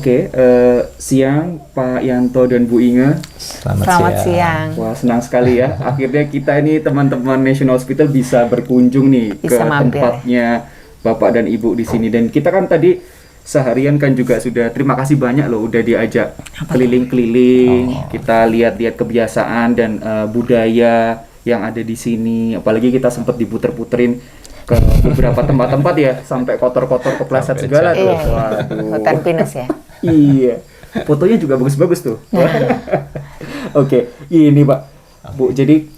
Oke, siang Pak Yanto dan Bu Inge. Selamat siang. Wah, senang sekali ya. Akhirnya kita ini teman-teman National Hospital bisa berkunjung nih ke tempatnya Bapak dan Ibu di sini. Dan kita kan tadi seharian kan juga sudah, terima kasih banyak loh udah diajak keliling-keliling. Kita lihat-lihat kebiasaan dan budaya yang ada di sini. Apalagi kita sempat diputer-puterin ke beberapa tempat-tempat ya, sampai kotor-kotor kepleset segala tuh. Waduh. Hutan pinus ya. Iya. Fotonya juga bagus-bagus tuh. Oke, ini Pak, Bu. Jadi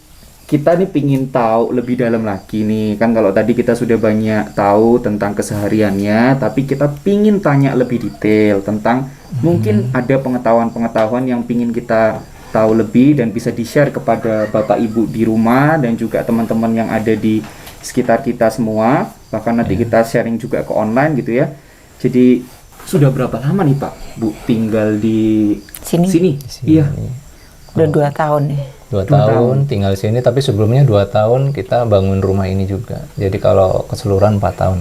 kita nih pingin tahu lebih dalam lagi nih. Kan kalau tadi kita sudah banyak tahu tentang kesehariannya, tapi kita pingin tanya lebih detail tentang mungkin ada pengetahuan-pengetahuan yang pingin kita tahu lebih dan bisa di-share kepada Bapak Ibu di rumah dan juga teman-teman yang ada di sekitar kita semua, bahkan nanti kita sharing juga ke online gitu ya. Jadi sudah berapa lama nih Pak, Bu tinggal di sini? Iya. Udah 2 tahun nih. 2 tahun tinggal di sini, tapi sebelumnya 2 tahun kita bangun rumah ini juga. Jadi kalau keseluruhan 4 tahun.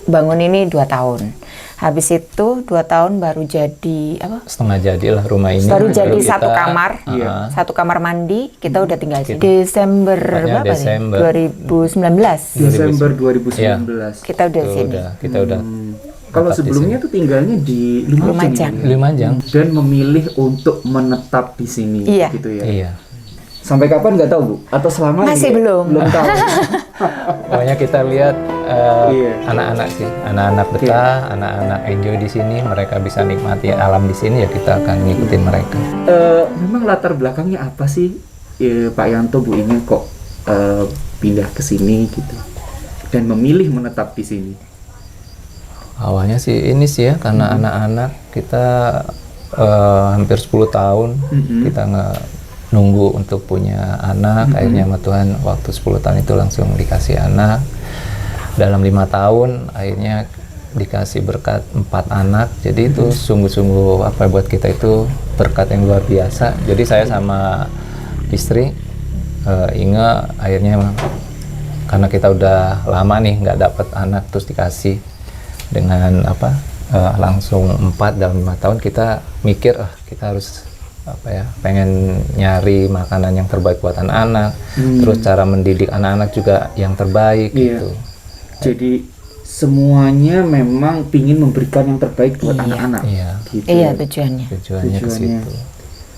Bangun ini 2 tahun. Habis itu 2 tahun baru jadi apa? Setengah jadilah rumah ini. Baru jadi satu kamar, satu kamar mandi. Kita udah tinggal di Desember berapa nih? 2019. Desember 2019. Kita udah sini. Kita udah. Kalau sebelumnya tuh tinggalnya di Lumajang. Lumajang. Dan memilih untuk menetap di sini, gitu ya. Iya. Sampai kapan nggak tahu Bu? Atau selama masih ini? Belum tahu. Pokoknya kita lihat anak-anak sih, anak-anak betah, anak-anak enjoy di sini, mereka bisa nikmati alam di sini, ya kita akan ngikutin mereka. Memang latar belakangnya apa sih Pak Yanto, Bu Inge kok pindah ke sini gitu dan memilih menetap di sini? Awalnya sih ini sih ya, karena anak-anak kita hampir 10 tahun kita nunggu untuk punya anak, akhirnya sama Tuhan waktu 10 tahun itu langsung dikasih anak. Dalam 5 tahun akhirnya dikasih berkat 4 anak, jadi itu sungguh-sungguh apa buat kita itu berkat yang luar biasa. Jadi saya sama istri Inge akhirnya karena kita udah lama nih nggak dapet anak, terus dikasih dengan langsung 4 dalam 5 tahun, kita mikir kita harus pengen nyari makanan yang terbaik buat anak-anak, terus cara mendidik anak-anak juga yang terbaik gitu. Jadi semuanya memang pingin memberikan yang terbaik buat anak-anak. Gitu. Iya, tujuannya ke situ.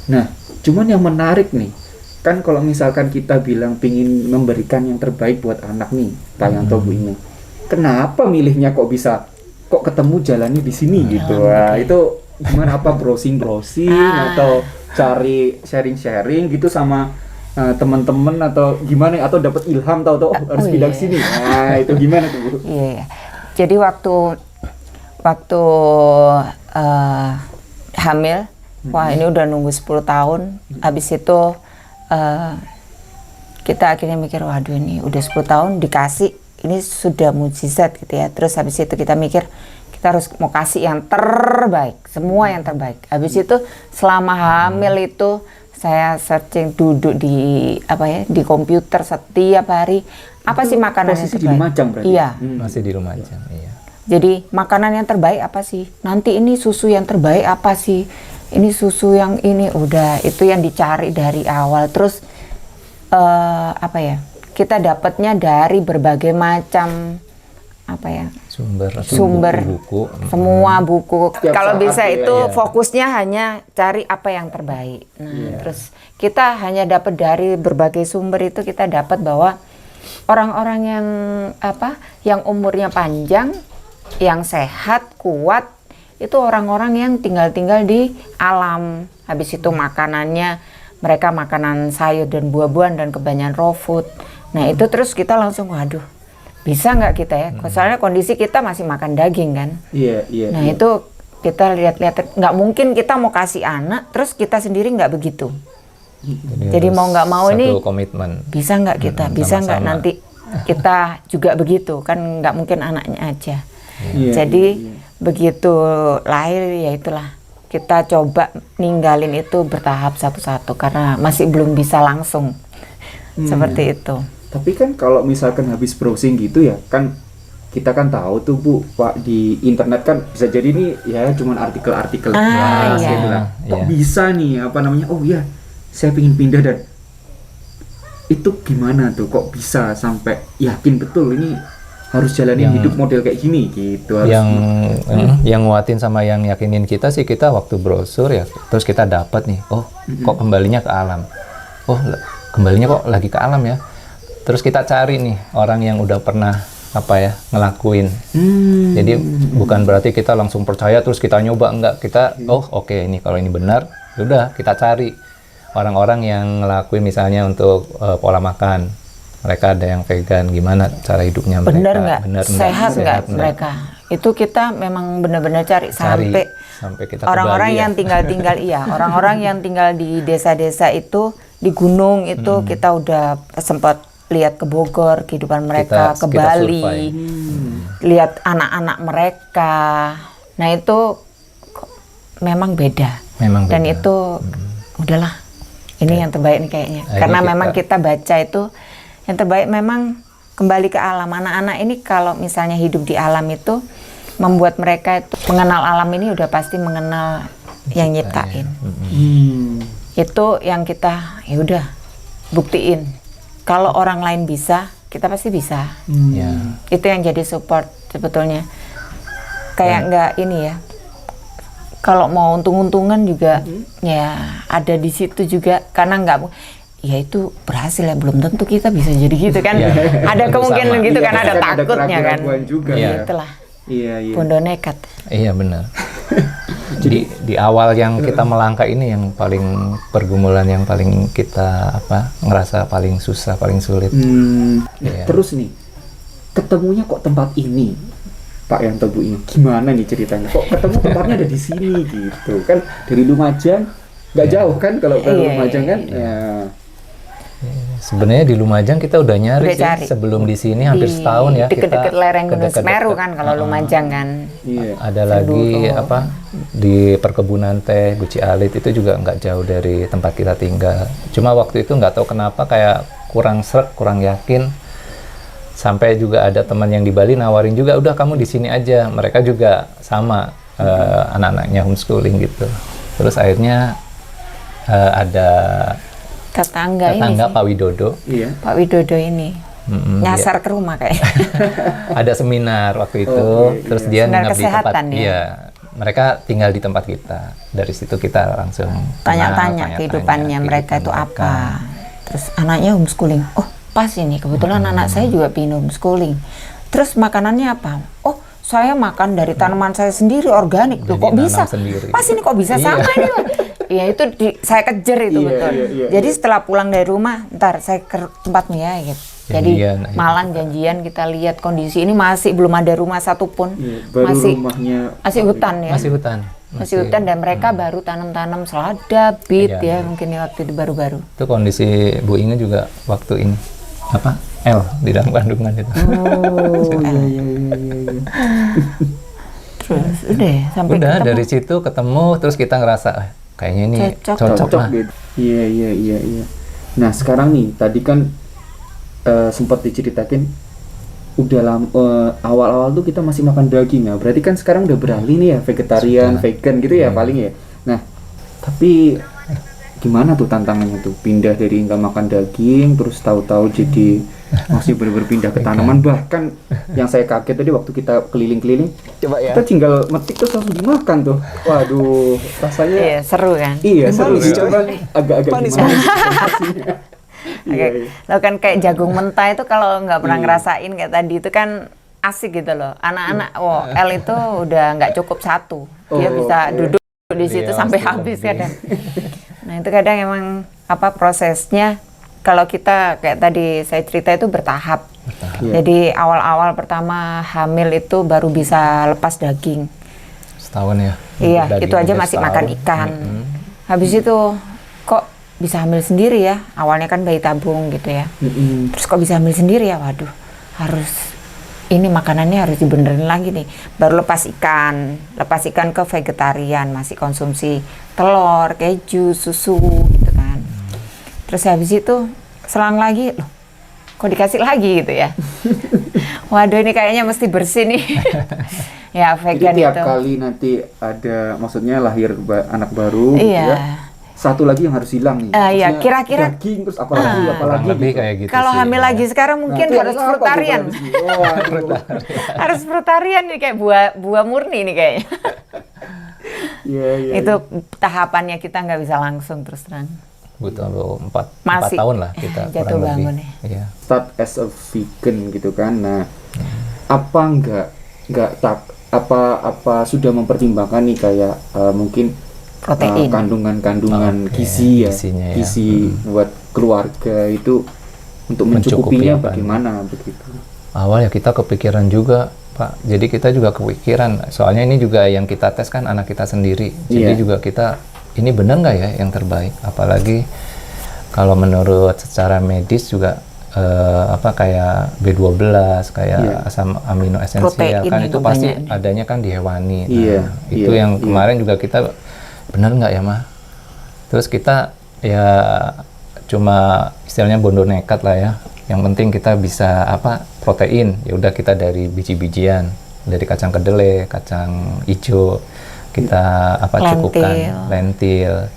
Nah, cuman yang menarik nih, kan kalau misalkan kita bilang pingin memberikan yang terbaik buat anak nih, Pak Yanto, Bu Inge, kenapa milihnya kok ketemu jalannya di sini gitu? Wah, itu gimana, apa browsing atau cari sharing gitu sama teman-teman atau gimana, atau dapat ilham tahu harus pindah ke sini? Nah, itu gimana tuh Bu? Iya. Jadi waktu hamil, wah ini udah nunggu 10 tahun. Habis itu kita akhirnya mikir, waduh ini udah 10 tahun dikasih, ini sudah mukjizat gitu ya. Terus habis itu kita mikir kita harus mau kasih yang terbaik, semua yang terbaik. Habis itu selama hamil itu saya searching, duduk di di komputer setiap hari, apa sih makanan yang terbaik? Di Lumajang berarti? Iya. Masih di Lumajang, iya. Jadi makanan yang terbaik apa sih? Nanti ini susu yang terbaik apa sih? Ini susu yang ini, udah itu yang dicari dari awal. Terus kita dapatnya dari berbagai macam sumber buku, semua buku. Kalau bisa itu fokusnya hanya cari apa yang terbaik. Nah, terus kita hanya dapat dari berbagai sumber itu, kita dapat bahwa orang-orang yang umurnya panjang, yang sehat, kuat, itu orang-orang yang tinggal di alam. Habis itu makanannya mereka makanan sayur dan buah-buahan dan kebanyakan raw food. Nah, itu terus kita langsung, waduh, bisa nggak kita ya? Soalnya kondisi kita masih makan daging kan. Iya. Nah, itu kita lihat-lihat, nggak mungkin kita mau kasih anak terus kita sendiri nggak begitu. Jadi mau nggak mau ini komitmen. Bisa nggak kita? Bisa nggak nanti kita juga begitu kan? Nggak mungkin anaknya aja. Jadi begitu lahir, ya itulah kita coba ninggalin itu bertahap satu-satu karena masih belum bisa langsung seperti itu. Tapi kan kalau misalkan habis browsing gitu ya kan, kita kan tahu tuh Bu, Pak, di internet kan bisa jadi nih ya cuman artikel-artikel iya. gitu lah. Kok Iya. bisa nih apa namanya? Oh ya, saya pengen pindah dan itu gimana tuh? Kok bisa sampai yakin betul ini harus jalanin hidup model kayak gini gitu harus yang nguatin sama yang yakinin kita sih, kita waktu brosur ya, terus kita dapat nih, oh kok kembalinya ke alam, oh kembalinya kok lagi ke alam ya, terus kita cari nih orang yang udah pernah apa ya ngelakuin. Jadi bukan berarti kita langsung percaya terus kita nyoba, enggak, kita oke, ini kalau ini benar udah kita cari orang-orang yang ngelakuin, misalnya untuk pola makan, mereka ada yang vegan, gimana cara hidupnya mereka, Bener nggak? bener Sehat nggak nggak? mereka? Itu kita memang benar-benar cari sampai kita orang-orang kebahagiaan. yang tinggal iya, orang-orang yang tinggal di desa-desa itu, di gunung itu kita udah sempat lihat ke Bogor, kehidupan mereka, ke Kita Bali, survei. lihat anak-anak mereka. Nah itu memang beda. Memang Dan beda. itu udahlah, ini yang terbaik nih kayaknya. Akhirnya Karena kita- memang kita baca itu yang terbaik memang kembali ke alam. Anak-anak ini kalau misalnya hidup di alam itu membuat mereka itu mengenal alam ini udah pasti mengenal yang nyiptain. Itu yang kita ya udah buktiin. Kalau orang lain bisa, kita pasti bisa. Ya. Itu yang jadi support sebetulnya. Kayak nggak ini ya. Kalau mau untung-untungan juga ya ada di situ juga, karena nggak ya itu berhasil ya, belum tentu kita bisa jadi gitu kan. Iya. Ada kemungkinan Sama. gitu Iya, kan, ada kan ada takutnya kan. keraguan juga Iya. ya. Itulah Iya, iya. bondo nekat. Iya benar. Jadi di awal yang kita melangkah ini yang paling pergumulan yang paling kita ngerasa paling susah, paling sulit. Iya. Terus nih, ketemunya kok tempat ini, Pak Yanto, Bu, ini gimana nih ceritanya? Kok ketemu tempatnya ada di sini gitu? Kan dari Lumajang nggak jauh kan kalau ke Iya, Lumajang kan? iya. Ya. Sebenarnya di Lumajang kita udah nyari Udah sih cari. sebelum di sini hampir setahun ya. Deket-deket kita lereng Gunung deket-deket. Semeru kan kalau Lumajang kan. Iya. Ada lagi di perkebunan teh Guci Alit itu juga nggak jauh dari tempat kita tinggal. Cuma waktu itu nggak tahu kenapa kayak kurang srek, kurang yakin. Sampai juga ada teman yang di Bali nawarin juga, udah kamu di sini aja. Mereka juga sama anak-anaknya homeschooling gitu. Terus akhirnya ada Tetangga ini tetangga sih, Pak Widodo. Iya. Pak Widodo ini nyasar ke rumah kayak. Ada seminar waktu itu, Oke, terus iya. dia Seminar nginep di tempat. kesehatan ya? Iya, mereka tinggal di tempat kita. Dari situ kita langsung Tanya-tanya kehidupannya mereka itu apa. Terus anaknya homeschooling. Oh, pas ini kebetulan anak saya juga pingin homeschooling. Terus makanannya apa? Oh, saya makan dari tanaman saya sendiri, organik. Loh, Jadi kok nanam bisa? sendiri. Pas ini kok bisa Iya. sama ini, Pak? Ya itu saya kejar itu Iya, betul. iya, Jadi setelah pulang dari rumah, ntar saya ke tempatmu ya gitu. Jadi Janjian, akhirnya. malam janjian kita lihat kondisi ini masih belum ada rumah satupun. Iya, baru masih rumahnya masih hutan ya. Masih hutan. Masih hutan dan mereka baru tanam-tanam selada, bit Iya, ya mungkin ya waktu itu baru-baru. Itu kondisi Bu Inge juga waktu ini L di dalam kandungan itu. Oh, iya, iya, iya, iya. Terus udah ya, sampai Udah ketemu. dari situ ketemu, terus kita ngerasa kayaknya ini Cocok. cocok lah. gitu. Iya, iya, iya, iya. Nah, sekarang nih, tadi kan sempat diceritakin udah awal-awal tuh kita masih makan daging ya. Berarti kan sekarang udah beralih nih ya vegetarian, vegan gitu ya paling ya. Nah, tapi gimana tuh tantangannya tuh pindah dari nggak makan daging terus tahu-tahu jadi masih bener-bener pindah ke tanaman, bahkan yang saya kaget tadi waktu kita keliling-keliling Coba ya. kita tinggal metik terus langsung dimakan tuh. Waduh, rasanya Iya, seru kan? iya seru Manis, sih, cuman agak-agak gimana sensasinya. Iya, iya. Lo kan kayak jagung mentah itu kalau nggak pernah ngerasain kayak tadi itu kan asik gitu loh. Anak-anak, L itu udah nggak cukup satu, dia Oh, bisa iya. duduk di situ Iya, sampai pasti habis lebih. kadang. Nah itu kadang emang prosesnya kalau kita kayak tadi saya cerita itu bertahap. Iya. Jadi awal-awal pertama hamil itu baru bisa lepas daging. Setahun ya. Iya, Daging itu aja udah masih setahun. makan ikan. Habis itu kok bisa hamil sendiri ya? Awalnya kan bayi tabung gitu ya. Mm-mm. Terus kok bisa hamil sendiri ya? Waduh, harus ini makanannya harus dibenerin lagi nih. Baru lepas ikan ke vegetarian, masih konsumsi telur, keju, susu gitu kan. Terus habis itu selang lagi, loh kok dikasih lagi gitu ya. Waduh, ini kayaknya mesti bersih nih. Ya, vegan Jadi tiap itu. kali nanti ada, maksudnya lahir anak baru, Iya. gitu ya, satu lagi yang harus hilang nih. Iya, Maksudnya kira-kira- daging terus apalagi Kurang lebih gitu. kayak gitu Kalau sih. hamil lagi sekarang mungkin Nah, harus itu apa frutarian. gitu, habis ini? Oh, aduh. Harus frutarian nih, kayak buah murni nih kayaknya. Iya, iya. Itu tahapannya kita nggak bisa langsung terus terang. Butuh 4 Masih tahun lah kita jatuh kurang bangun lebih. ya. Iya. Start as a vegan gitu kan. Nah, apa nggak apa sudah mempertimbangkan nih kayak mungkin Protein. kandungan Oke, gizi ya, gizinya ya. gizi buat keluarga itu untuk Mencukupi mencukupinya apa? bagaimana begitu. Awal ya kita kepikiran juga, Pak. Jadi kita juga kepikiran. Soalnya ini juga yang kita tes kan anak kita sendiri. Jadi Iya. juga kita, ini benar nggak ya yang terbaik? Apalagi kalau menurut secara medis juga kayak B12, kayak Iya. asam amino esensial Protein kan itu itu pasti banyak. adanya kan di hewani. Nah, Iya, itu iya, yang iya. kemarin juga kita benar nggak ya, Mah? Terus kita ya cuma istilahnya bondo nekat lah ya. Yang penting kita bisa protein. Ya udah kita dari biji-bijian, dari kacang kedelai, kacang hijau, kita cukupkan lentil.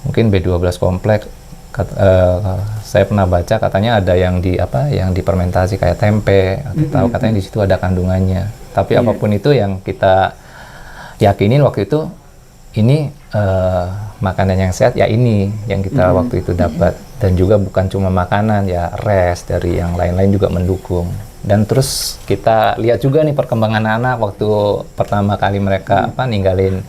Mungkin B12 kompleks. Saya pernah baca katanya ada yang yang difermentasi kayak tempe. Tahu katanya di situ ada kandungannya. Tapi apapun itu yang kita yakinin waktu itu, ini makanan yang sehat ya, ini yang kita waktu itu dapat. Dan juga bukan cuma makanan ya, rest dari yang lain-lain juga mendukung. Dan terus kita lihat juga nih perkembangan anak waktu pertama kali mereka ninggalin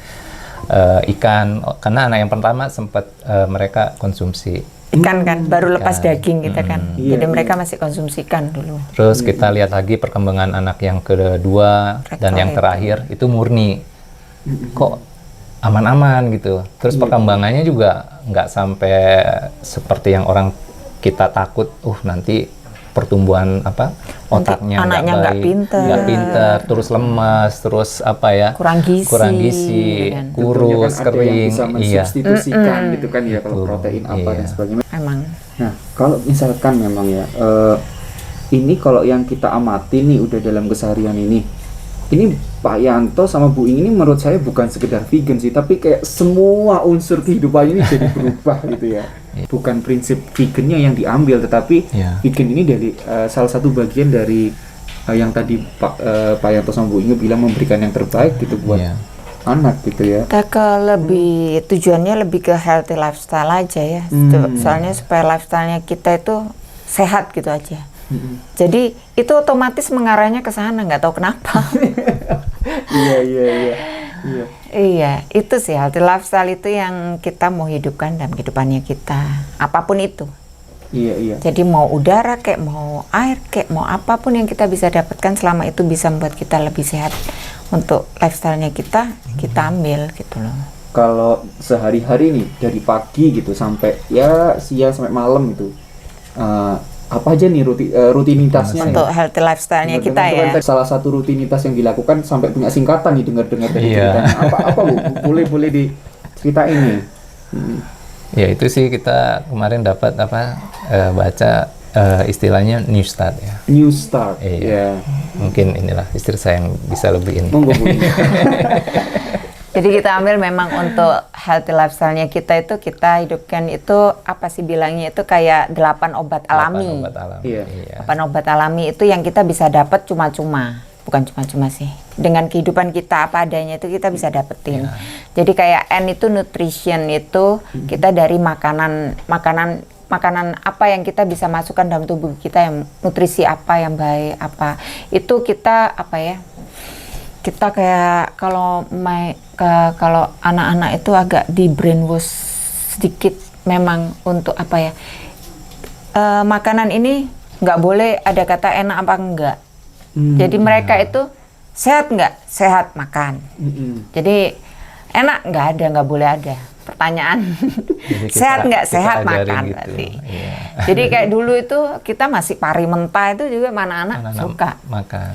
ikan, karena anak yang pertama sempat mereka konsumsi. Ikan kan, baru lepas Ikan. daging kita kan. Iya, Jadi iya. mereka masih konsumsikan dulu. Terus kita lihat lagi perkembangan anak yang kedua dan yang Rektor terakhir itu murni. Kok aman-aman gitu. Terus perkembangannya juga nggak sampai seperti yang orang kita takut, nanti pertumbuhan otaknya anaknya nggak pinter. terus lemas, terus Kurang gizi, kurus, kan. Tentunya kan ada yang kering, bisa iya. mensubstitusikan gitu kan ya, kalau Betul, protein apa iya. dan sebagainya. Emang. Nah, kalau misalkan memang ya, ini kalau yang kita amati nih udah dalam keseharian ini Pak Yanto sama Bu Ing ini menurut saya bukan sekedar vegan sih, tapi kayak semua unsur kehidupan ini jadi berubah gitu ya. Bukan prinsip vegannya yang diambil, tetapi Iya. vegan ini dari salah satu bagian dari yang tadi Pak Yanto sama Bu Ing bilang memberikan yang terbaik gitu buat Iya. anak gitu ya. Kita tujuannya lebih ke healthy lifestyle aja ya. Soalnya supaya lifestyle-nya kita itu sehat gitu aja. Jadi itu otomatis mengarahnya ke sana, nggak tahu kenapa. Iya. Iya, itu sih healthy lifestyle itu yang kita mau hidupkan dalam kehidupannya kita, apapun itu. Iya. Jadi mau udara kayak mau air kayak mau apapun yang kita bisa dapatkan selama itu bisa membuat kita lebih sehat untuk lifestyle-nya kita ambil gitu loh. Kalau sehari-hari nih dari pagi gitu sampai ya siang sampai malam itu apa aja nih rutinitasnya Untuk nih? healthy lifestyle-nya kita Dengar-dengar ya. kan salah satu rutinitas yang dilakukan sampai punya singkatan nih, dengar-dengar dari Iya. ceritanya. Apa Bu? Boleh diceritain nih. Ya itu sih kita kemarin dapat baca istilahnya New Start ya. New Start. Iya. Ya. Mungkin inilah istri saya yang bisa lebih ini. Monggo Bu. Jadi kita ambil memang untuk healthy lifestyle-nya kita itu kita hidupkan itu apa sih bilangnya itu kayak 8 obat alami. 8 obat alami. Iya. 8 obat alami itu yang kita bisa dapat cuma-cuma. Bukan cuma-cuma sih. Dengan kehidupan kita apa adanya itu kita bisa dapetin. Jadi kayak N itu nutrition itu kita dari makanan apa yang kita bisa masukkan dalam tubuh kita, yang nutrisi apa yang baik apa. Itu kita kita kayak kalau anak-anak itu agak di brainwash sedikit memang untuk makanan ini nggak boleh ada kata enak apa enggak. Jadi mereka itu sehat nggak? Sehat makan. Jadi enak nggak boleh ada pertanyaan. Jadi Sehat nggak? kita Sehat ajarin makan gitu. berarti. Iya. Jadi kayak dulu itu kita masih pari mentah itu juga mana anak Anak-anak suka. makan.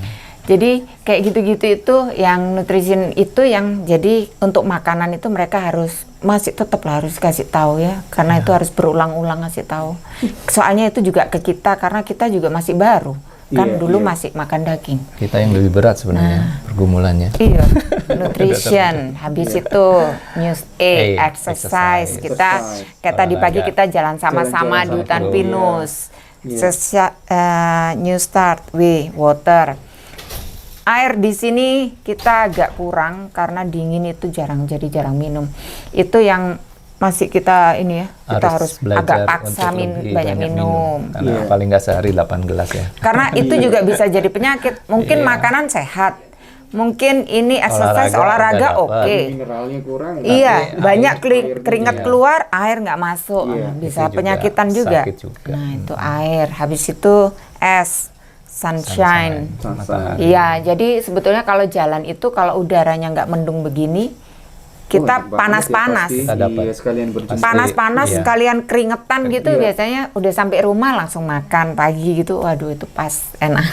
Jadi kayak gitu-gitu itu yang nutrition itu yang jadi untuk makanan itu mereka harus masih tetap lah harus kasih tahu ya, karena itu harus berulang-ulang ngasih tahu. Soalnya itu juga ke kita karena kita juga masih baru kan, dulu masih makan daging. Kita yang lebih berat sebenarnya pergumulannya. Iya, nutrition. Habis itu news exercise. Kita kayak tadi pagi kita jalan sama-sama di hutan pinus. New start, water. Air di sini kita agak kurang karena dingin itu jarang minum. Itu yang masih kita ini ya, kita harus agak paksa banyak minum. Karena paling nggak sehari 8 gelas ya. Karena itu juga bisa jadi penyakit. Mungkin makanan sehat, mungkin ini exercise olahraga oke. Mineralnya kurang. Iya, banyak keringat keluar, air nggak masuk, bisa penyakitan juga. Nah itu air, habis itu es. Sunshine. Iya, jadi sebetulnya kalau jalan itu kalau udaranya nggak mendung begini, kita panas-panas, panas-panas, sekalian keringetan gitu, biasanya udah sampai rumah langsung makan pagi gitu, waduh itu pas enak.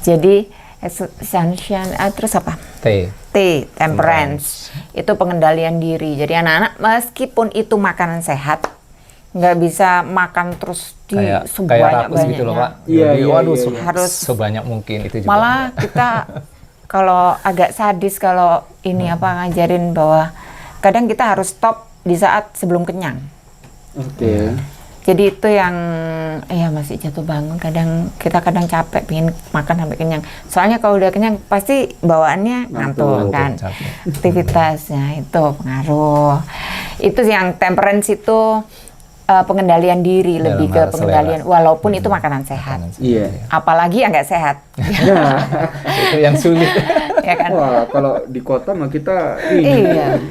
Jadi sunshine, terus apa? Temperance, itu pengendalian diri. Jadi anak-anak meskipun itu makanan sehat, nggak bisa makan terus sebanyak-banyaknya. Gitu loh, Pak. Harus sebanyak mungkin itu juga. Malah kita kalau agak sadis kalau ini ngajarin bahwa kadang kita harus stop di saat sebelum kenyang. Oke. Jadi itu yang masih jatuh bangun. Kita kadang capek pengen makan sampai kenyang. Soalnya kalau udah kenyang pasti bawaannya ngantuk kan. Aktivitasnya itu pengaruh. Itu yang temperance itu pengendalian diri, lebih ke pengendalian walaupun itu makanan sehat. Apalagi yang nggak sehat. Itu yang sulit. Ya kan? Wah, kalau di kota mah kita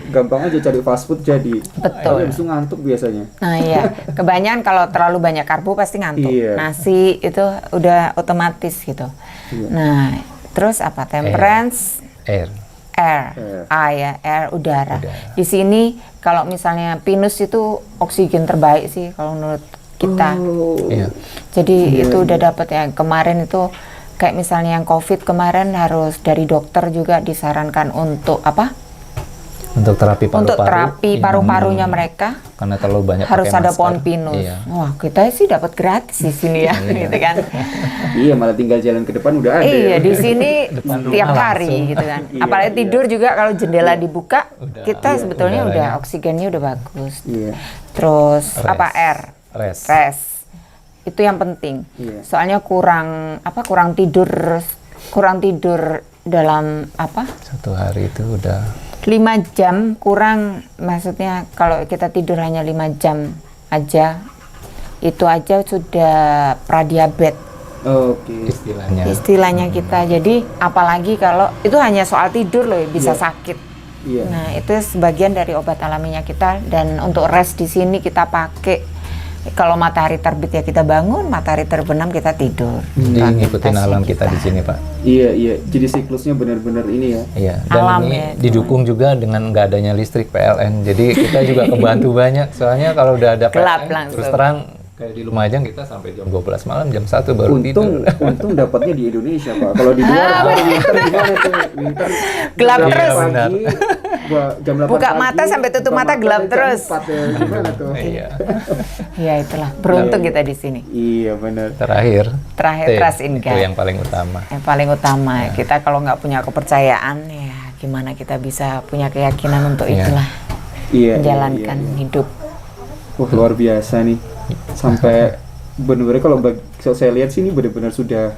gampang aja cari fast food jadi. Betul. Langsung ngantuk biasanya. Nah iya, kebanyakan kalau terlalu banyak karbo pasti ngantuk. Nasi itu udah otomatis gitu. Nah, terus apa? Temperance, air, udara. Di sini kalau misalnya pinus itu oksigen terbaik sih kalau menurut kita. Jadi itu udah dapat ya. Kemarin itu kayak misalnya yang COVID kemarin harus dari dokter juga disarankan untuk apa? Untuk terapi paru-paru. Untuk terapi paru-parunya mereka. Karena terlalu banyak harus ada masker. pohon pinus. Wah, kita sih dapat gratis di sini ya, gitu kan. Iya, malah tinggal jalan ke depan udah ada. Iya, di sini tiap hari gitu kan. Apalagi tidur juga kalau jendela dibuka, kita sebetulnya udah oksigennya udah bagus. Terus rest. Itu yang penting. Soalnya kurang tidur dalam satu hari itu udah 5 jam kurang, maksudnya kalau kita tidur hanya 5 jam aja, itu aja sudah pradiabetes. Istilahnya kita. Jadi apalagi kalau itu hanya soal tidur loh bisa sakit. Nah, itu sebagian dari obat alaminya kita, dan untuk rest di sini kita pakai. Kalau matahari terbit ya kita bangun, matahari terbenam kita tidur. Jadi ngikutin alam kita di sini, Pak. Iya. Jadi siklusnya benar-benar ini ya. Iya. Dan alam ini didukung juga dengan nggak adanya listrik PLN. Jadi kita juga kebantu banyak. Soalnya kalau udah ada PLN, terus terang kayak di Lumajang kita sampai jam 12 malam, jam 1 baru tidur. Untung dapatnya di Indonesia, Pak. Kalau di luar winter gimana tuh? Winter gelap terus. Jam 8 buka mata sampai tutup mata gelap terus. Gimana tuh? Iya, itulah. Beruntung kita di sini. Iya, benar. Terakhir trust in God. Itu yang paling utama. Yang paling utama. Kita kalau nggak punya kepercayaan, ya gimana kita bisa punya keyakinan untuk itulah. Menjalankan hidup. Wah, luar biasa nih. Sampai benar-benar kalau saya lihat sih ini benar-benar sudah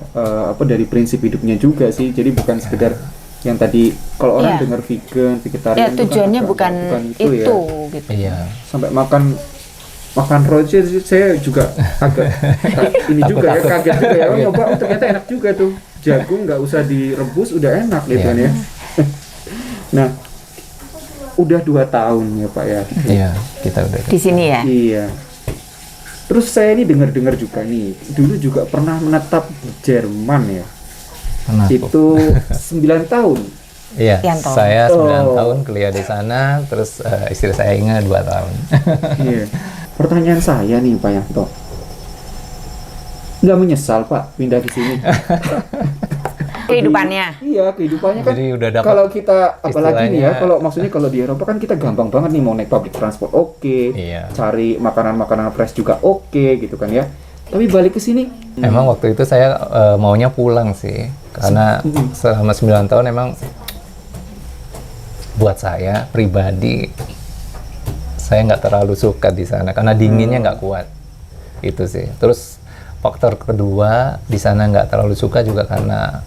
dari prinsip hidupnya juga sih. Jadi bukan sekedar yang tadi kalau orang dengar vegetarian tujuannya bukan itu ya. Gitu. Sampai makan roti saya juga agak ini juga ya, kaget juga ya. Nyoba ternyata enak juga tuh. Jagung nggak usah direbus udah enak gitu kan ya. Nah, udah 2 tahun ya Pak ya. Iya, kita udah di sini ya. Iya. Terus saya ini dengar-dengar juga nih, dulu juga pernah menetap di Jerman ya. Itu 9 tahun. Iya, saya 9 tahun kuliah di sana, terus istri saya Inge 2 tahun. Iya. Pertanyaan saya nih Pak Yanto, nggak menyesal Pak pindah ke sini? Kehidupannya. Iya, kehidupannya kan. Jadi udah dapat kalau kita apalagi nih ya, istilahnya- kalau maksudnya kalau di Eropa kan kita gampang banget nih mau naik public transport, oke. Iya. Cari makanan-makanan fresh juga oke gitu kan ya. Tapi balik ke sini, Emang waktu itu saya maunya pulang sih, karena selama 9 tahun emang buat saya pribadi saya nggak terlalu suka di sana karena dinginnya nggak kuat itu sih. Terus faktor kedua di sana nggak terlalu suka juga karena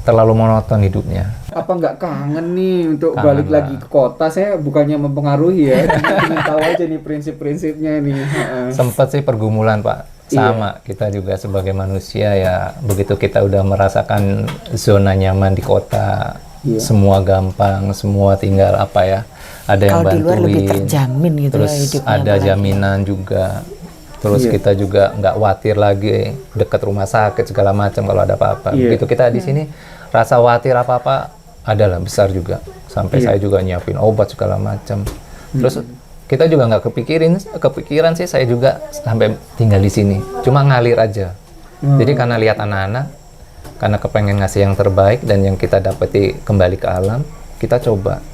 terlalu monoton hidupnya. apa nggak kangen nih untuk Kangen balik lah. lagi ke kota? Saya bukannya mempengaruhi ya, ingin tahu aja nih prinsip-prinsipnya nih. Heeh. Sempet sih pergumulan Pak, sama kita juga sebagai manusia ya, begitu kita udah merasakan zona nyaman di kota, Iya. semua gampang, semua tinggal apa ya, ada yang Kalau di luar lebih bantuin, terjamin gitu terus ya hidupnya, ada apalagi. jaminan juga, terus Iya. kita juga nggak khawatir lagi dekat rumah sakit segala macam kalau ada apa-apa. Iya. Begitu kita di sini rasa khawatir apa-apa adalah besar juga, sampai Iya. saya juga nyiapin obat segala macam. Terus kita juga nggak kepikiran sih, saya juga sampai tinggal di sini cuma ngalir aja. Jadi karena lihat anak-anak, karena kepengen ngasih yang terbaik dan yang kita dapati kembali ke alam, kita coba.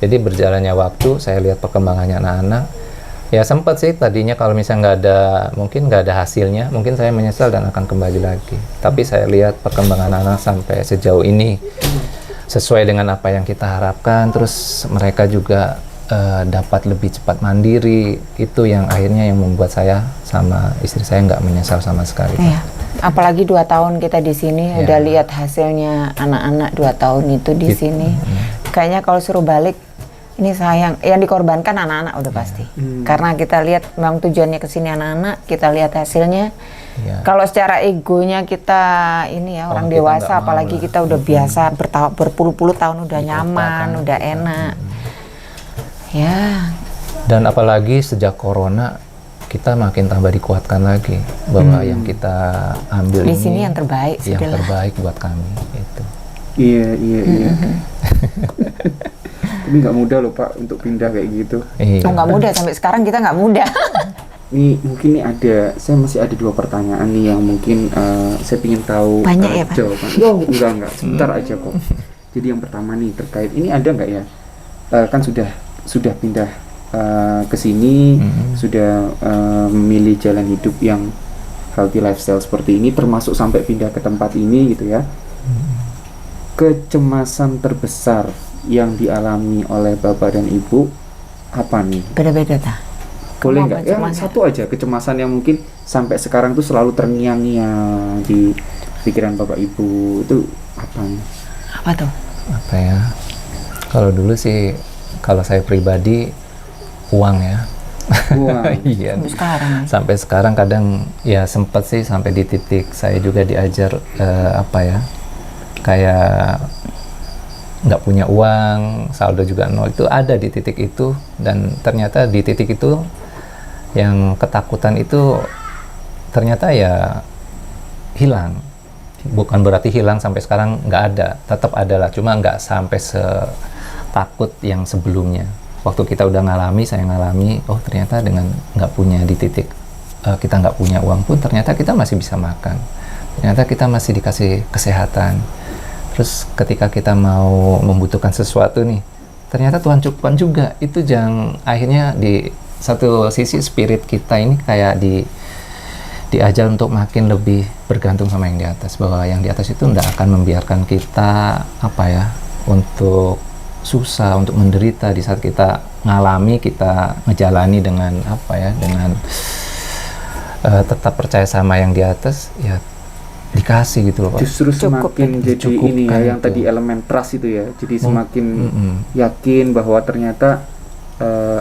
Jadi berjalannya waktu, saya lihat perkembangannya anak-anak. Ya sempat sih tadinya kalau misalnya mungkin nggak ada hasilnya, mungkin saya menyesal dan akan kembali lagi. Tapi saya lihat perkembangan anak sampai sejauh ini sesuai dengan apa yang kita harapkan. Terus mereka juga dapat lebih cepat mandiri. Itu yang akhirnya yang membuat saya sama istri saya nggak menyesal sama sekali. Iya. Apalagi 2 tahun kita di sini Ya. udah lihat hasilnya anak-anak 2 tahun itu di sini. Kayaknya kalau suruh balik ini sayang, yang dikorbankan anak-anak udah pasti. Karena kita lihat memang tujuannya ke sini anak-anak, kita lihat hasilnya. Iya. Kalau secara egonya kita ini ya orang kita dewasa, nggak mau apalagi lah. kita udah biasa berpuluh-puluh tahun udah nyaman, udah enak. Ya, Dan apalagi sejak corona kita makin tambah dikuatkan lagi bahwa yang kita ambil di ini sini yang terbaik yang sudahlah. terbaik buat kami itu. Iya, iya, iya. Tapi nggak mudah loh Pak untuk pindah kayak gitu. Iya. Oh, nggak mudah, sampai sekarang kita nggak mudah. Nih mungkin nih saya masih ada 2 pertanyaan nih yang mungkin saya ingin tahu Banyak ya, Pak? jawaban. Oh enggak, sebentar aja kok. Jadi yang pertama nih terkait ini ada nggak ya? Kan sudah pindah ke sini, sudah memilih jalan hidup yang healthy lifestyle seperti ini, termasuk sampai pindah ke tempat ini gitu ya. Kecemasan terbesar yang dialami oleh Bapak dan Ibu apa nih? Beda-beda ta. Boleh Kamu nggak? apa Ya kecemasan? satu aja kecemasan yang mungkin sampai sekarang tuh selalu terngiang-ngiang di pikiran Bapak Ibu itu apa nih? Apa tuh? Apa ya? Kalau dulu sih, kalau saya pribadi uang ya. Uang. Iya. Sampai sekarang. Sampai sekarang kadang ya sempat sih sampai di titik saya juga diajar apa ya, kayak nggak punya uang, saldo juga nol, itu ada di titik itu. Dan ternyata di titik itu yang ketakutan itu ternyata ya hilang. Bukan berarti hilang sampai sekarang nggak ada, tetap ada lah, cuma nggak sampai setakut yang sebelumnya. Waktu kita udah ngalami, saya ngalami, oh ternyata dengan nggak punya di titik kita nggak punya uang pun ternyata kita masih bisa makan, ternyata kita masih dikasih kesehatan. Terus ketika kita mau membutuhkan sesuatu nih, ternyata Tuhan cukupkan juga. Itu yang akhirnya di satu sisi spirit kita ini kayak diajar untuk makin lebih bergantung sama yang di atas, bahwa yang di atas itu tidak akan membiarkan kita apa ya untuk susah, untuk menderita. Di saat kita ngalami, kita ngejalani dengan apa ya, dengan tetap percaya sama yang di atas, ya dikasih gitu loh Pak. Justru Cukup, semakin jadi Dicukupkan ini ya yang itu. tadi elemen trust itu ya. Jadi semakin Mm-mm. yakin bahwa ternyata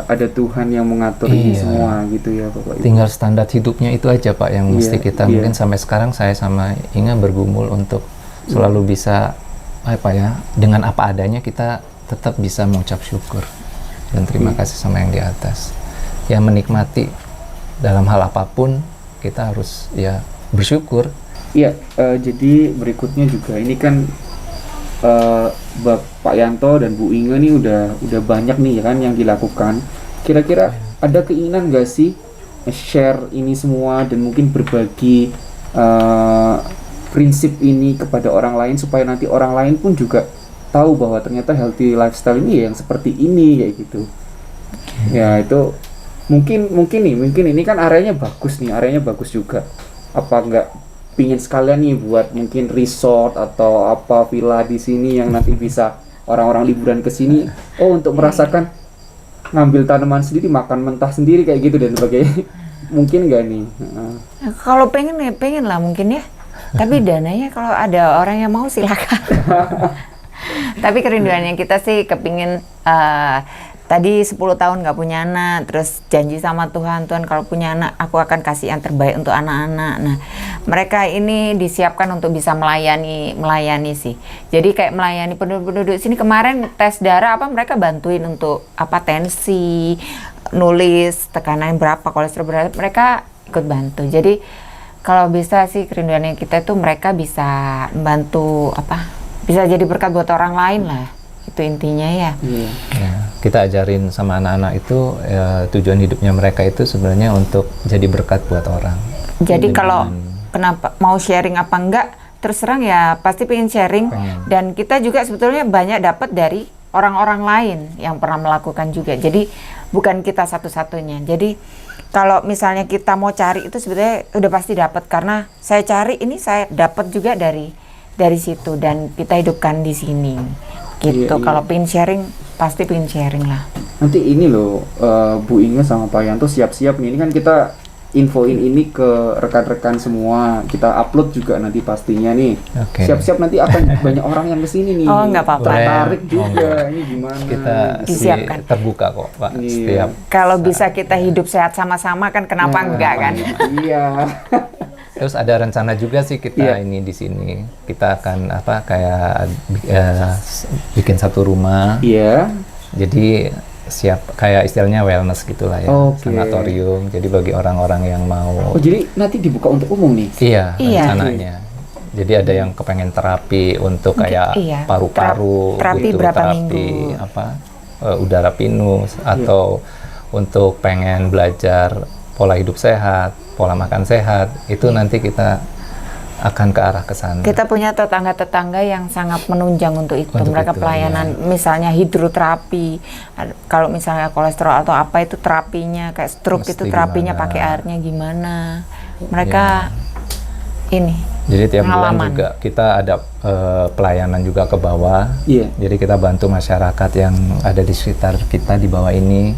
ada Tuhan yang mengatur ini Iya. semua gitu ya Bapak Ibu. Tinggal standar hidupnya itu aja Pak yang mesti Iya, kita iya. mungkin sampai sekarang saya sama Inga bergumul untuk selalu bisa apa ya, dengan apa adanya kita tetap bisa mengucap syukur dan terima kasih sama yang di atas. Ya menikmati dalam hal apapun kita harus ya bersyukur. Iya, jadi berikutnya juga ini kan Bapak Yanto dan Bu Inge nih udah banyak nih ya kan yang dilakukan. Kira-kira ada keinginan nggak sih share ini semua dan mungkin berbagi prinsip ini kepada orang lain supaya nanti orang lain pun juga tahu bahwa ternyata healthy lifestyle ini yang seperti ini kayak gitu. Ya itu mungkin ini kan areanya bagus juga. Apa enggak pingin sekalian nih buat mungkin resort atau apa villa di sini yang nanti bisa orang-orang liburan ke sini untuk merasakan ngambil tanaman sendiri, makan mentah sendiri kayak gitu dan sebagainya. Mungkin nggak nih? Kalau pengen lah mungkin ya. Tapi dananya kalau ada orang yang mau silakan. Tapi kerinduannya kita sih kepingin tadi 10 tahun nggak punya anak, terus janji sama Tuhan kalau punya anak aku akan kasih yang terbaik untuk anak-anak. Nah, mereka ini disiapkan untuk bisa melayani sih. Jadi kayak melayani penduduk sini. Kemarin tes darah mereka bantuin untuk tensi, nulis tekanan berapa, kolesterol berapa, mereka ikut bantu. Jadi kalau bisa sih kerinduannya kita itu mereka bisa membantu bisa jadi berkat buat orang lain lah. Itu intinya ya. Ya, kita ajarin sama anak-anak itu tujuan hidupnya mereka itu sebenarnya untuk jadi berkat buat orang. Jadi kalau kenapa mau sharing apa enggak, terus terang ya pasti pengen sharing. Dan kita juga sebetulnya banyak dapat dari orang-orang lain yang pernah melakukan juga. Jadi bukan kita satu-satunya. Jadi kalau misalnya kita mau cari itu sebetulnya udah pasti dapat, karena saya cari ini saya dapat juga dari situ dan kita hidupkan di sini. Gitu. Kalau pengen sharing pasti pengen sharing lah. Nanti ini loh Bu Inge sama Pak Yanto siap-siap nih. Ini kan kita infoin ini ke rekan-rekan semua. Kita upload juga nanti pastinya nih. Siap-siap nanti akan banyak orang yang kesini nih. Oh nggak apa-apa. Tertarik juga. Ini gimana? Kita disiapkan. Terbuka kok Pak. Setiap kalau bisa kita hidup sehat sama-sama kan kenapa enggak kan? Iya. Terus ada rencana juga sih kita ini di sini. Kita akan bikin satu rumah. Iya. Jadi siap kayak istilahnya wellness gitulah ya. Sanatorium. Jadi bagi orang-orang yang mau. Oh, jadi nanti dibuka untuk umum nih? Iya, rencananya. Jadi ada yang kepengen terapi untuk kayak paru-paru, terapi berapa minggu? Udara pinus atau untuk pengen belajar pola hidup sehat, pola makan sehat, itu nanti kita akan ke arah ke sana. Kita punya tetangga-tetangga yang sangat menunjang untuk itu. Mereka pelayanan, misalnya hidroterapi, kalau misalnya kolesterol atau apa itu terapinya, kayak stroke itu terapinya pakai airnya gimana. Mereka ini. Jadi tiap bulan juga kita ada pelayanan juga ke bawah. Jadi kita bantu masyarakat yang ada di sekitar kita di bawah ini.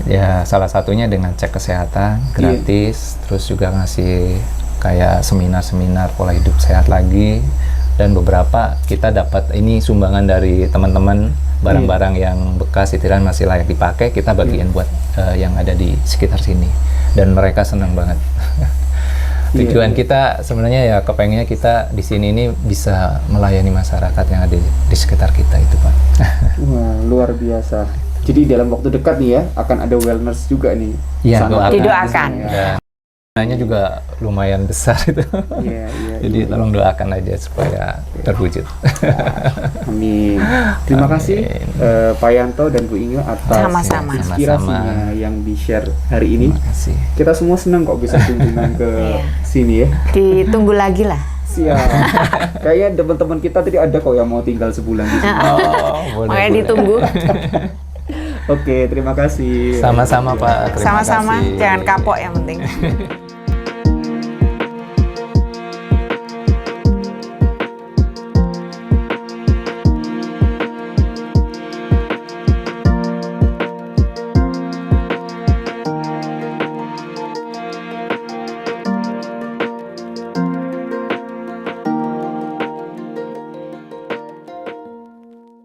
Ya salah satunya dengan cek kesehatan gratis, terus juga ngasih kayak seminar-seminar pola hidup sehat lagi, dan beberapa kita dapat ini sumbangan dari teman-teman barang-barang yang bekas istilahnya masih layak dipakai, kita bagiin buat yang ada di sekitar sini, dan mereka senang banget. Tujuan kita sebenarnya ya kepengennya kita di sini ini bisa melayani masyarakat yang ada di sekitar kita itu Pak. Wah, luar biasa. Jadi dalam waktu dekat nih ya akan ada wellness juga nih. Iya, didoakan. Dananya juga lumayan besar itu. Jadi tolong doakan aja supaya terwujud. Amin. Terima kasih Pak Yanto dan Bu Inge atas inspirasinya yang di-share hari ini. Kita semua senang kok bisa kunjungan ke sini ya. Ditunggu lagi lah. Siap. Kayaknya teman-teman kita tadi ada kok yang mau tinggal sebulan di sini. Makanya ditunggu. Oke, terima kasih. Sama-sama Pak. Sama-sama, jangan kapok yang penting.